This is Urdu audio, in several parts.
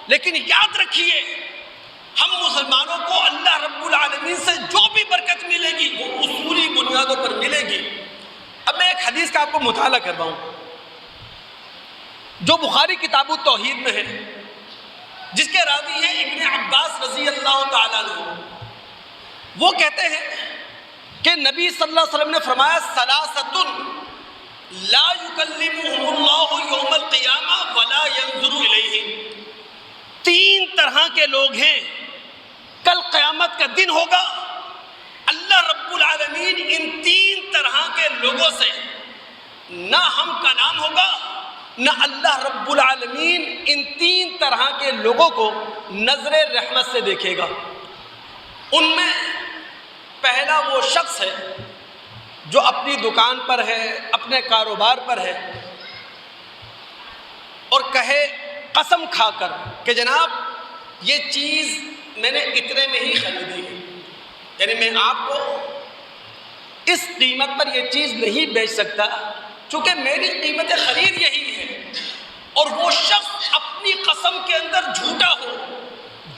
لیکن یاد رکھیے ہم مسلمانوں کو اللہ رب العالمین سے جو بھی برکت ملے گی وہ اصولی بنیادوں پر ملے گی۔ اب میں ایک حدیث کا آپ کو مطالعہ کرواؤں جو بخاری کتاب التوحید میں ہے، جس کے راوی ہیں ابن عباس رضی اللہ تعالیٰ عنہ۔ وہ کہتے ہیں کہ نبی صلی اللہ علیہ وسلم نے فرمایا ثلاثۃ لا یکلمہم اللہ یوم القیامہ ولا ینظر الیہم، تین طرح کے لوگ ہیں کل قیامت کا دن ہوگا، اللہ رب العالمین ان تین طرح کے لوگوں سے نہ ہم کلام ہوگا، نہ اللہ رب العالمین ان تین طرح کے لوگوں کو نظر رحمت سے دیکھے گا۔ ان میں پہلا وہ شخص ہے جو اپنی دکان پر ہے، اپنے کاروبار پر ہے، اور کہے قسم کھا کر کہ جناب یہ چیز میں نے اتنے میں ہی خریدی ہے، یعنی میں آپ کو اس قیمت پر یہ چیز نہیں بیچ سکتا چونکہ میری قیمت خرید یہی ہے، اور وہ شخص اپنی قسم کے اندر جھوٹا ہو،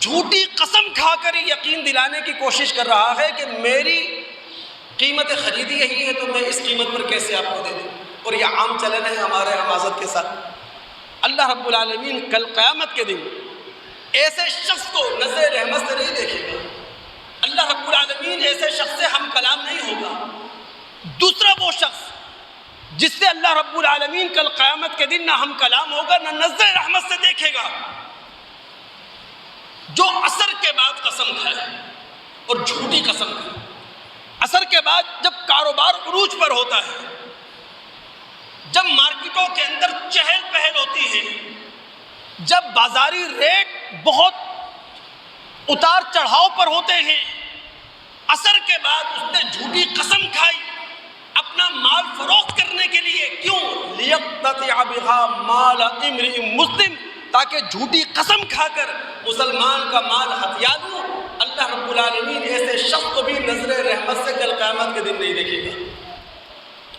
جھوٹی قسم کھا کر ہی یقین دلانے کی کوشش کر رہا ہے کہ میری قیمت خریدی یہی ہے تو میں اس قیمت پر کیسے آپ کو دے دوں، اور یہ عام چلن ہے ہمارے حمازت کے ساتھ۔ اللہ رب العالمین کل قیامت کے دن ایسے شخص کو نظر رحمت سے نہیں دیکھے گا، اللہ رب العالمین ایسے شخص سے ہم کلام نہیں ہوگا۔ دوسرا وہ شخص جس سے اللہ رب العالمین کل قیامت کے دن نہ ہم کلام ہوگا نہ نظر رحمت سے دیکھے گا، جو عصر کے بعد قسم کھائے اور جھوٹی قسم کھائے۔ عصر کے بعد جب کاروبار عروج پر ہوتا ہے، جب مارکیٹوں کے اندر چہل پہل ہوتی ہے، جب بازاری ریٹ بہت اتار چڑھاؤ پر ہوتے ہیں، عصر کے بعد اس نے جھوٹی قسم کھائی اپنا مال فروخت کرنے کے لیے، کیوں؟ لِيَقْتَطِعَ بِهَا مَالَ امْرِئٍ مُسْلِمٍ، تاکہ جھوٹی قسم کھا کر مسلمان کا مال ہتھیا لوں۔ اللہ رب العالمین ایسے شخص کو بھی نظر رحمت سے کل قیامت کے دن نہیں دیکھے گا۔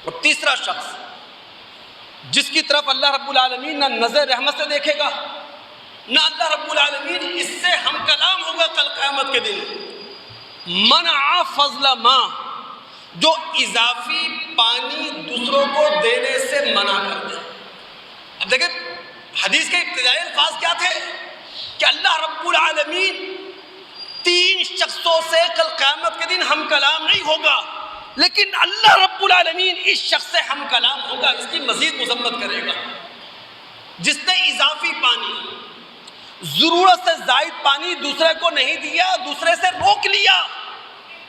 اور تیسرا شخص جس کی طرف اللہ رب العالمین نہ نظر رحمت سے دیکھے گا نہ اللہ رب العالمین اس سے ہم کلام ہوگا کل قیامت کے دن، منع فضل ماء، جو اضافی پانی دوسروں کو دینے سے منع کر دے۔ اب دیکھیں حدیث کے ابتدائی الفاظ کیا تھے کہ اللہ رب العالمین تین شخصوں سے کل قیامت کے دن ہم کلام نہیں ہوگا، لیکن اللہ رب العالمین اس شخص سے ہم کلام ہوگا، اس کی مزید مذمت کرے گا۔ جس نے اضافی پانی، ضرورت سے زائد پانی دوسرے کو نہیں دیا، دوسرے سے روک لیا،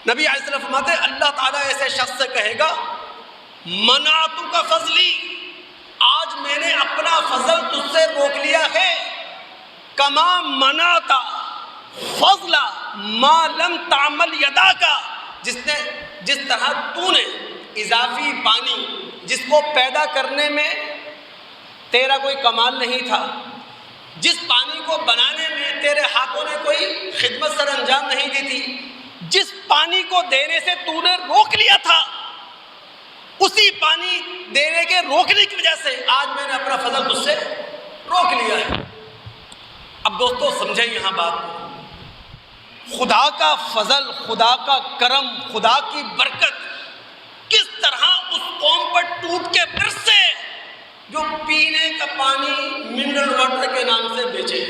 نبی علیہ السلام فرماتے ہیں اللہ تعالیٰ ایسے شخص سے کہے گا منعتک فضلی، آج میں نے اپنا فضل تجھ سے روک لیا ہے، کما منعت فضل ما لم تعمل یداک، جس طرح تو نے اضافی پانی جس کو پیدا کرنے میں تیرا کوئی کمال نہیں تھا، جس پانی کو بنانے میں تیرے ہاتھوں نے کوئی خدمت سر انجام نہیں دی تھی، جس پانی کو دینے سے تو نے روک لیا تھا، اسی پانی دینے کے روکنے کی وجہ سے آج میں نے اپنا فضل تجھ سے روک لیا ہے۔ اب دوستو سمجھیں یہاں بات کو، خدا کا فضل، خدا کا کرم، خدا کی برکت کس طرح اس قوم پر ٹوٹ کے برسے جو پینے کا پانی منرل واٹر کے نام سے بیچے۔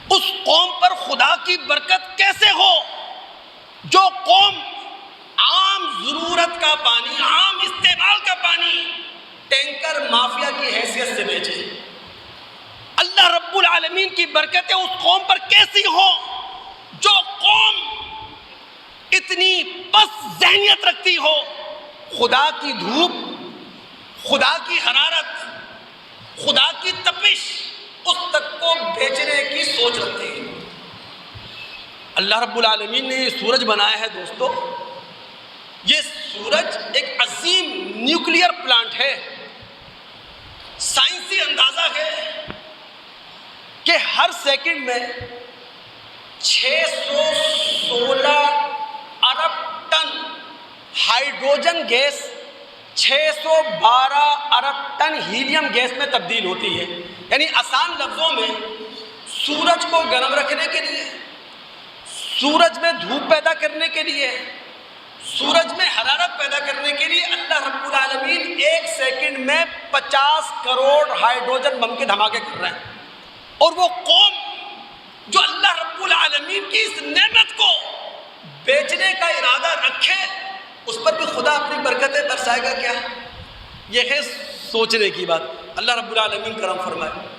اس قوم پر خدا کی برکت کیسے ہو جو قوم عام ضرورت کا پانی، عام استعمال کا پانی ٹینکر مافیا کی حیثیت سے بیچے۔ اللہ رب العالمین کی برکتیں اس قوم پر کیسی ہوں جو قوم اتنی پس ذہنیت رکھتی ہو، خدا کی دھوپ، خدا کی حرارت، خدا کی تپش اس تک کو بیچنے کی سوچ رکھتی ہے۔ اللہ رب العالمین نے یہ سورج بنایا ہے دوستو، یہ سورج ایک عظیم نیوکلیئر پلانٹ ہے۔ سائنسی اندازہ ہے کہ ہر سیکنڈ میں 616 ارب ٹن ہائیڈروجن گیس 612 ارب ٹن ہیلیم گیس میں تبدیل ہوتی ہے۔ یعنی آسان لفظوں میں سورج کو گرم رکھنے کے لیے، سورج میں دھوپ پیدا کرنے کے لیے، سورج میں حرارت پیدا کرنے کے لیے اللہ رب العالمین 1 سیکنڈ میں 50 کروڑ ہائیڈروجن بم کے دھماکے کر رہے ہیں۔ اور وہ قوم جو اللہ رب العالمین کی اس نعمت کو بیچنے کا ارادہ رکھے، اس پر بھی خدا اپنی برکتیں برسائے گا کیا؟ یہ ہے سوچنے کی بات۔ اللہ رب العالمین کرم فرمائے۔